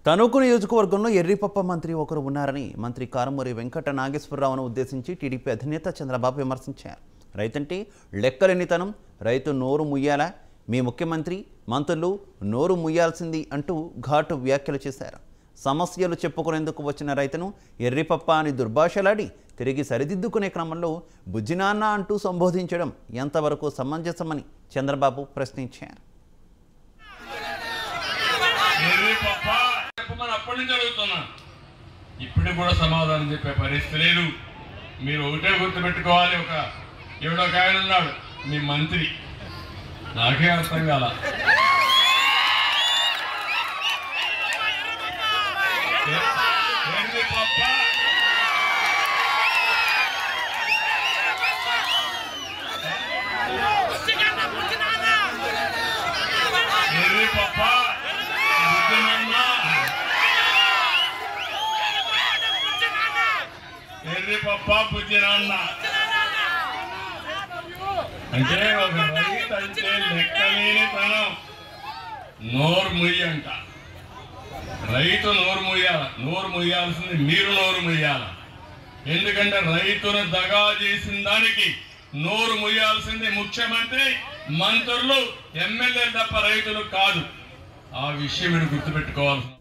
తణుకు నియోజకవర్గంలో ఎర్రిపప్ప మంత్రి ఒకరు ఉన్నారని మంత్రి కారుమూరి వెంకట నాగేశ్వరరావును ఉద్దేశించి టీడీపీ అధినేత చంద్రబాబు విమర్శించారు. రైతంటే లెక్కలేనితనం, రైతు నోరు ముయ్యాలా, మీ ముఖ్యమంత్రి మంత్రులు నోరు ముయ్యాల్సింది అంటూ ఘాటు వ్యాఖ్యలు చేశారు. సమస్యలు చెప్పుకునేందుకు వచ్చిన రైతును ఎర్రిపప్ప అని దుర్భాషలాడి తిరిగి సరిదిద్దుకునే క్రమంలో బుజ్జినాన్న అంటూ సంబోధించడం ఎంతవరకు సమంజసమని చంద్రబాబు ప్రశ్నించారు. అప్పటి నుంచి అడుగుతున్నా, ఇప్పుడు కూడా సమాధానం చెప్పే పరిస్థితి లేదు. మీరు ఒకటే గుర్తుపెట్టుకోవాలి, ఎవడో ఆయన ఉన్నాడు మీ మంత్రి, నాకే అర్థం కాల. ఎర్రిపప్ప బుజ్జినాన్న అంటే ఒక రైతు అంటే లెక్కలేని తనం, నోరు ముయ్యంట. రైతు నోరు ముయ్యాల, నోరు ముయ్యాల్సింది మీరు నోరు ముయ్యాల. ఎందుకంటే రైతును దగా చేసిన దానికి నోరు ముయ్యాల్సింది ముఖ్యమంత్రి, మంత్రులు, ఎమ్మెల్యేలు తప్ప రైతులు కాదు. ఆ విషయం మీరు గుర్తుపెట్టుకోవాల్సింది.